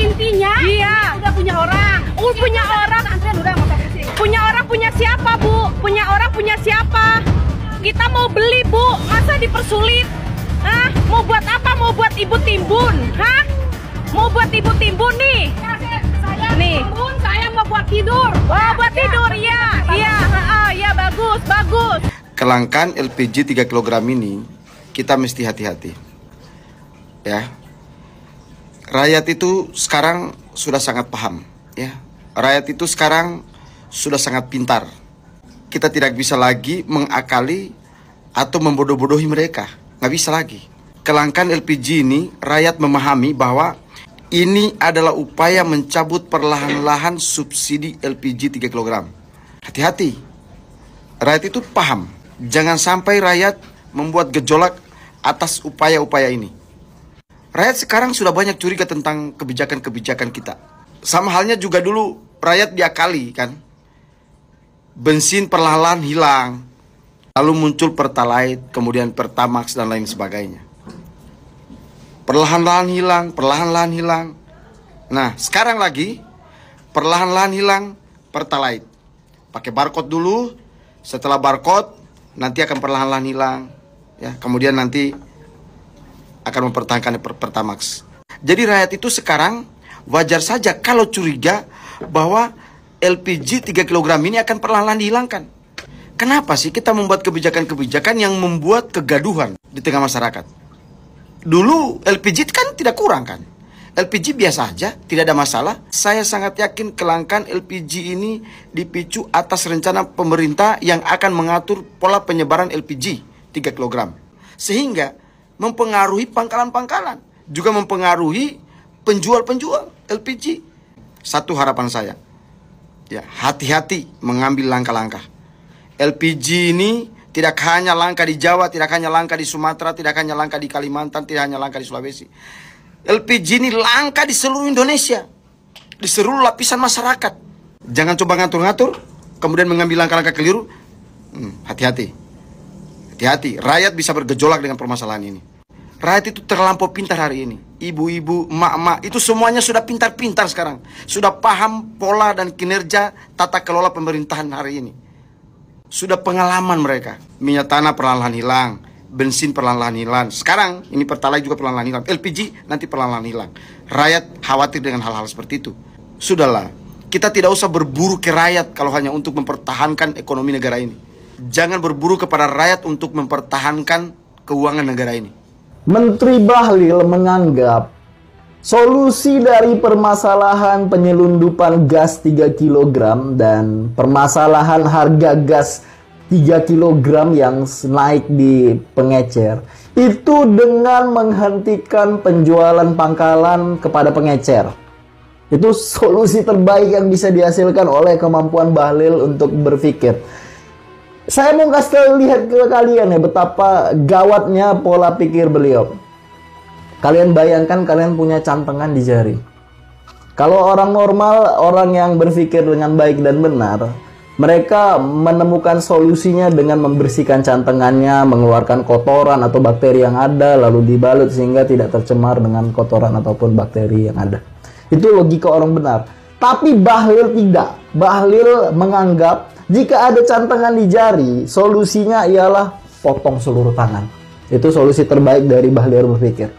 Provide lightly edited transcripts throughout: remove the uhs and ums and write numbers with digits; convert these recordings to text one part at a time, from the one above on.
intinya Iya. udah punya orang. Punya orang. Antrian udah nggak usah pusing. Punya orang punya siapa, Bu? Punya orang punya siapa? Kita mau beli, Bu. Masa dipersulit? Hah? Mau buat apa? Mau buat ibu timbun? Hah? Mau buat ibu timbun nih? Saya Nih. bangun, saya mau buat tidur. Oh, buat tidur, iya. Iya, iya, bagus, bagus. Kelangkaan LPG 3 kg ini kita mesti hati-hati. Ya. Rakyat itu sekarang sudah sangat paham, ya. Rakyat itu sekarang sudah sangat pintar. Kita tidak bisa lagi mengakali atau membodoh-bodohi mereka. Nggak bisa lagi. Kelangkaan LPG ini, rakyat memahami bahwa ini adalah upaya mencabut perlahan-lahan subsidi LPG 3 kg. Hati-hati. Rakyat itu paham. Jangan sampai rakyat membuat gejolak atas upaya-upaya ini. Rakyat sekarang sudah banyak curiga tentang kebijakan-kebijakan kita. Sama halnya juga dulu rakyat diakali kan. Bensin perlahan-lahan hilang. Lalu muncul Pertalite, kemudian Pertamax dan lain sebagainya. Perlahan-lahan hilang, perlahan-lahan hilang. Nah, sekarang lagi perlahan-lahan hilang Pertalite. Pakai barcode dulu, setelah barcode nanti akan perlahan-lahan hilang, ya. Kemudian nanti akan mempertahankan Pertamax. Jadi rakyat itu sekarang wajar saja kalau curiga bahwa LPG 3 kg ini akan perlahan-lahan dihilangkan. Kenapa sih kita membuat kebijakan-kebijakan yang membuat kegaduhan di tengah masyarakat? Dulu LPG kan tidak kurang kan? LPG biasa aja, tidak ada masalah. Saya sangat yakin kelangkaan LPG ini dipicu atas rencana pemerintah yang akan mengatur pola penyebaran LPG 3 kg. Sehingga mempengaruhi pangkalan-pangkalan, juga mempengaruhi penjual-penjual LPG. Satu harapan saya, ya, hati-hati mengambil langkah-langkah. LPG ini tidak hanya langka di Jawa, tidak hanya langka di Sumatera, tidak hanya langka di Kalimantan, tidak hanya langka di Sulawesi. LPG ini langka di seluruh Indonesia, di seluruh lapisan masyarakat. Jangan coba ngatur-ngatur, kemudian mengambil langkah-langkah keliru. Hati-hati. Hati-hati, rakyat bisa bergejolak dengan permasalahan ini. Rakyat itu terlampau pintar hari ini. Ibu-ibu, emak-emak, itu semuanya sudah pintar-pintar sekarang. Sudah paham pola dan kinerja tata kelola pemerintahan hari ini. Sudah pengalaman mereka. Minyak tanah perlahan-lahan hilang, bensin perlahan-lahan hilang. Sekarang ini Pertalite juga perlahan-lahan hilang. LPG nanti perlahan-lahan hilang. Rakyat khawatir dengan hal-hal seperti itu. Sudahlah, kita tidak usah berburu ke rakyat kalau hanya untuk mempertahankan ekonomi negara ini. Jangan berburu kepada rakyat untuk mempertahankan keuangan negara ini. Menteri Bahlil menganggap solusi dari permasalahan penyelundupan gas 3 kg dan permasalahan harga gas 3 kg yang naik di pengecer itu dengan menghentikan penjualan pangkalan kepada pengecer. Itu solusi terbaik yang bisa dihasilkan oleh kemampuan Bahlil untuk berpikir. Saya mau kasih lihat ke kalian ya betapa gawatnya pola pikir beliau. Kalian bayangkan kalian punya cantengan di jari. Kalau orang normal, orang yang berpikir dengan baik dan benar, mereka menemukan solusinya dengan membersihkan cantengannya, mengeluarkan kotoran atau bakteri yang ada, lalu dibalut sehingga tidak tercemar dengan kotoran ataupun bakteri yang ada. Itu logika orang benar. Tapi Bahlil tidak. Bahlil menganggap jika ada cantengan di jari, solusinya ialah potong seluruh tangan. Itu solusi terbaik dari Bahlil berpikir.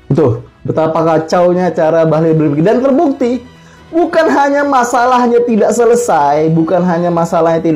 Itu betapa kacaunya cara Bahlil berpikir. Dan terbukti, bukan hanya masalahnya tidak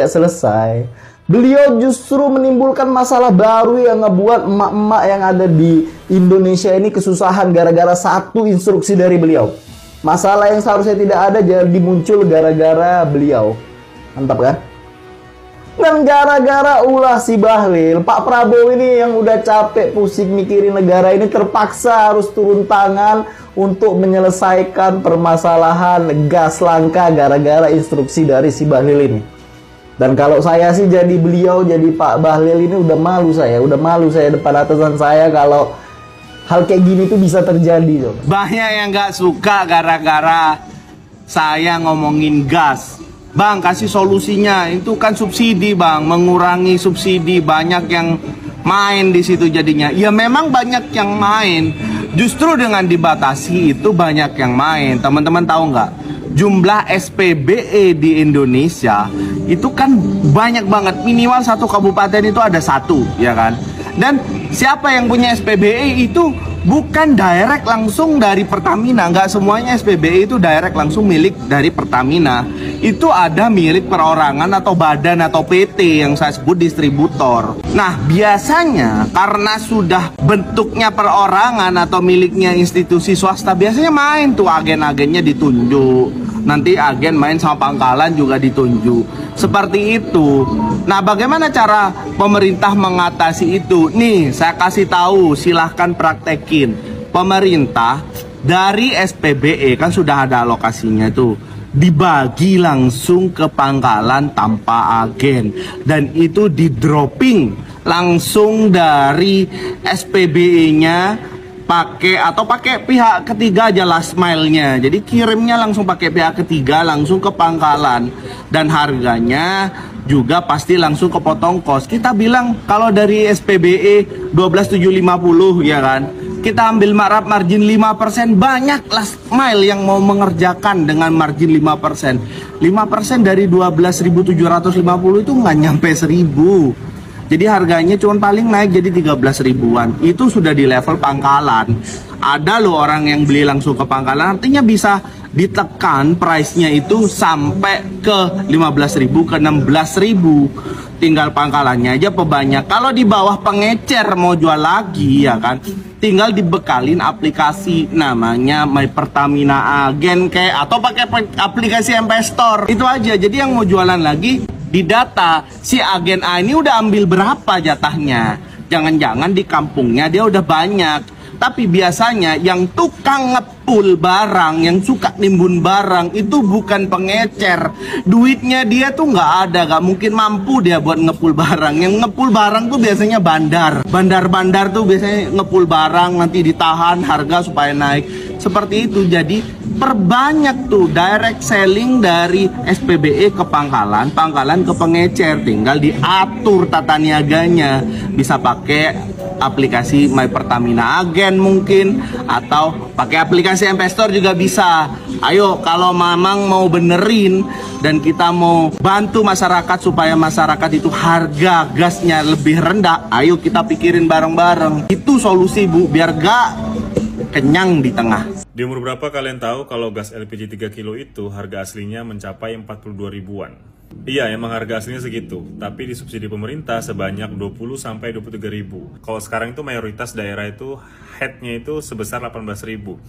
selesai, beliau justru menimbulkan masalah baru yang ngebuat emak-emak yang ada di Indonesia ini kesusahan gara-gara satu instruksi dari beliau. Masalah yang seharusnya tidak ada jadi muncul gara-gara beliau. Mantap kan? Dan gara-gara ulah si Bahlil, Pak Prabowo ini yang udah capek pusing mikirin negara ini terpaksa harus turun tangan untuk menyelesaikan permasalahan gas langka gara-gara instruksi dari si Bahlil ini. Dan kalau saya sih jadi beliau, jadi Pak Bahlil ini udah malu saya depan atasan saya kalau hal kayak gini tuh bisa terjadi. Banyak yang gak suka gara-gara saya ngomongin gas. Bang, kasih solusinya. Itu kan subsidi, Bang. Mengurangi subsidi. Banyak yang main di situ jadinya. Ya memang banyak yang main. Justru dengan dibatasi itu banyak yang main. Teman-teman tahu nggak? Jumlah SPBE di Indonesia itu kan banyak banget. Minimal satu kabupaten itu ada satu, ya kan? Dan siapa yang punya SPBE itu bukan direct langsung dari Pertamina. Nggak semuanya SPBE itu direct langsung milik dari Pertamina. Itu ada milik perorangan atau badan atau PT yang saya sebut distributor. Nah, biasanya karena sudah bentuknya perorangan atau miliknya institusi swasta, biasanya main tuh agen-agennya ditunjuk. Nanti agen main sama pangkalan juga ditunjuk. Seperti itu. Nah, bagaimana cara pemerintah mengatasi itu? Nih, saya kasih tahu, silahkan praktekin. Pemerintah dari SPBE kan sudah ada alokasinya tuh, dibagi langsung ke pangkalan tanpa agen, dan itu di dropping langsung dari SPBE-nya pakai pihak ketiga aja last mile-nya. Jadi kirimnya langsung pakai pihak ketiga langsung ke pangkalan, dan harganya juga pasti langsung kepotong kos. Kita bilang kalau dari SPBE 12.750 ya kan, kita ambil margin 5%, banyak last mile yang mau mengerjakan dengan margin 5%. 5% dari 12.750 itu nggak nyampe 1.000. Jadi harganya cuma paling naik jadi 13 ribuan. Itu sudah di level pangkalan. Ada loh orang yang beli langsung ke pangkalan, artinya bisa ditekan price-nya itu sampai ke 15.000 ke 16.000. Tinggal pangkalannya aja pebanyak. Kalau di bawah pengecer mau jual lagi ya kan, tinggal dibekalin aplikasi namanya My Pertamina Agen kayak, atau pakai aplikasi MP Store. Itu aja. Jadi yang mau jualan lagi di data si agen A ini udah ambil berapa jatahnya. Jangan-jangan di kampungnya dia udah banyak. Tapi biasanya yang tukang ngepul barang, yang suka nimbun barang itu bukan pengecer. Duitnya dia tuh nggak ada, nggak mungkin mampu dia buat ngepul barang. Yang ngepul barang tuh biasanya bandar. Bandar-bandar tuh biasanya ngepul barang, nanti ditahan harga supaya naik. Seperti itu. Jadi perbanyak tuh direct selling dari SPBE ke pangkalan, pangkalan ke pengecer. Tinggal diatur tata niaganya. Bisa pakai aplikasi My Pertamina Agen mungkin, atau pakai aplikasi MP Store juga bisa. Ayo, kalau memang mau benerin dan kita mau bantu masyarakat supaya masyarakat itu harga gasnya lebih rendah, ayo kita pikirin bareng-bareng. Itu solusi, Bu, biar gak kenyang di tengah. Di umur berapa kalian tahu kalau gas LPG 3 kilo itu harga aslinya mencapai 42 ribuan? Iya, emang harga aslinya segitu, tapi disubsidi pemerintah sebanyak 20-23 ribu. Kalau sekarang itu mayoritas daerah itu headnya itu sebesar 18 ribu.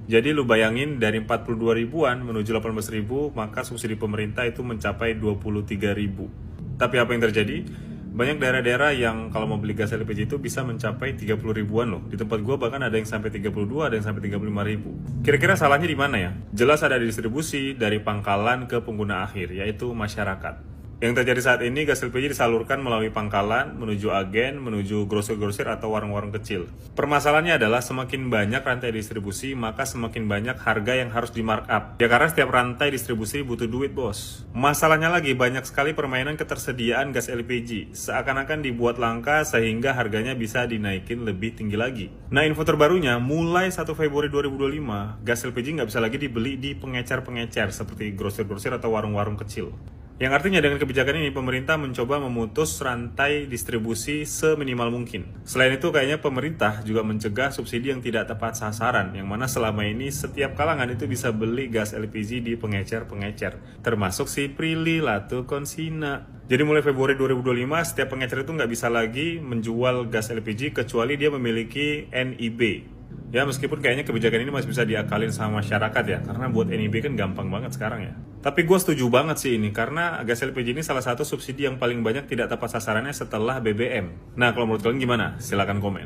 Jadi lu bayangin dari 42 ribuan menuju 18 ribu, maka subsidi pemerintah itu mencapai 23 ribu. Tapi apa yang terjadi? Banyak daerah-daerah yang kalau mau beli gas LPG itu bisa mencapai 30 ribuan loh. Di tempat gua bahkan ada yang sampai 32, ada yang sampai 35 ribu. Kira-kira salahnya di mana ya? Jelas ada di distribusi dari pangkalan ke pengguna akhir, yaitu masyarakat. Yang terjadi saat ini, gas LPG disalurkan melalui pangkalan, menuju agen, menuju grosir-grosir atau warung-warung kecil. Permasalahannya adalah semakin banyak rantai distribusi, maka semakin banyak harga yang harus di markup. Ya karena setiap rantai distribusi butuh duit, bos. Masalahnya lagi, banyak sekali permainan ketersediaan gas LPG. Seakan-akan dibuat langka sehingga harganya bisa dinaikin lebih tinggi lagi. Nah, info terbarunya, mulai 1 Februari 2025, gas LPG nggak bisa lagi dibeli di pengecer-pengecer seperti grosir-grosir atau warung-warung kecil. Yang artinya dengan kebijakan ini, pemerintah mencoba memutus rantai distribusi seminimal mungkin. Selain itu, kayaknya pemerintah juga mencegah subsidi yang tidak tepat sasaran, yang mana selama ini setiap kalangan itu bisa beli gas LPG di pengecer-pengecer, termasuk si Prilly, Latu, Konsina. Jadi mulai Februari 2025, setiap pengecer itu nggak bisa lagi menjual gas LPG kecuali dia memiliki NIB. Ya, meskipun kayaknya kebijakan ini masih bisa diakalin sama masyarakat ya, karena buat NIB kan gampang banget sekarang ya. Tapi gue setuju banget sih ini, karena gas LPG ini salah satu subsidi yang paling banyak tidak tepat sasarannya setelah BBM. Nah, kalau menurut kalian gimana? Silakan komen.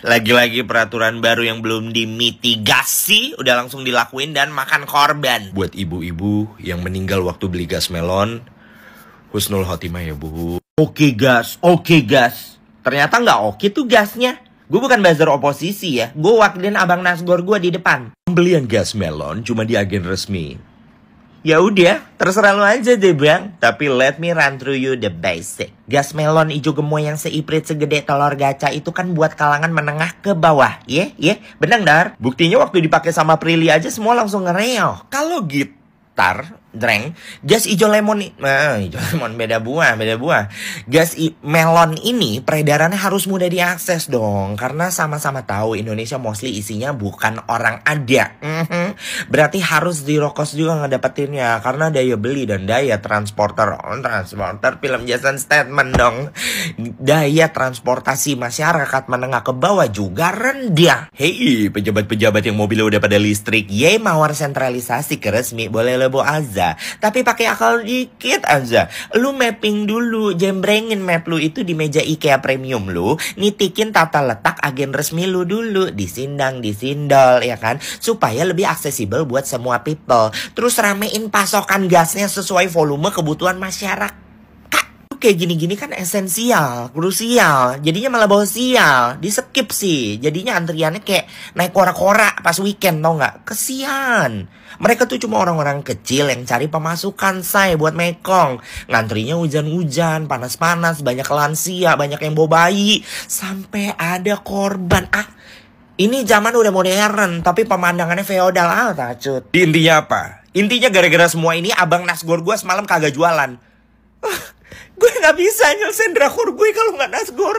Lagi-lagi peraturan baru yang belum dimitigasi, udah langsung dilakuin dan makan korban. Buat ibu-ibu yang meninggal waktu beli gas melon, husnul khotimah ya, Bu. Oke gas. Ternyata nggak oke tuh gasnya. Gue bukan buzzer oposisi ya, gue wakilin abang Nasgor gue di depan. Pembelian gas melon cuma di agen resmi. Ya udah, terserah lu aja deh bang. Tapi let me run through you the basic. Gas melon ijo gemoy yang seiprit segede telur gaca itu kan buat kalangan menengah ke bawah. Bener dar. Buktinya waktu dipakai sama Prilly aja semua langsung ngereoh. Kalau gitar, dreng, gas ijo lemon ijo lemon beda buah. Gas melon ini peredarannya harus mudah diakses dong, karena sama-sama tahu Indonesia mostly isinya bukan orang ada. Berarti harus zero cost juga ngedapetinnya, karena daya beli dan daya transporter film Jason Statham dong. Daya transportasi masyarakat menengah ke bawah juga rendah. Hei, pejabat-pejabat yang mobilnya udah pada listrik, mawar sentralisasi ke resmi boleh lebo aja. Tapi pakai akal dikit aja. Lu mapping dulu, jembrengin map lu itu di meja IKEA premium lu, nitikin tata letak agen resmi lu dulu, disindol ya kan, supaya lebih aksesibel buat semua people. Terus ramein pasokan gasnya sesuai volume kebutuhan masyarakat. Kayak gini-gini kan esensial, krusial. Jadinya malah bawa sial, di skip sih. Jadinya antriannya kayak naik kora-kora pas weekend, tau nggak? Kesian. Mereka tuh cuma orang-orang kecil yang cari pemasukan say buat mekong. Ngantrinya hujan-hujan, panas-panas, banyak lansia, banyak yang bawa bayi, sampai ada korban. Ini zaman udah modern, tapi pemandangannya feodal tacut. Intinya apa? Intinya gara-gara semua ini abang nasgor gue semalam kagak jualan. Gue gak bisa nyelesain drakor gue kalau gak nasgor.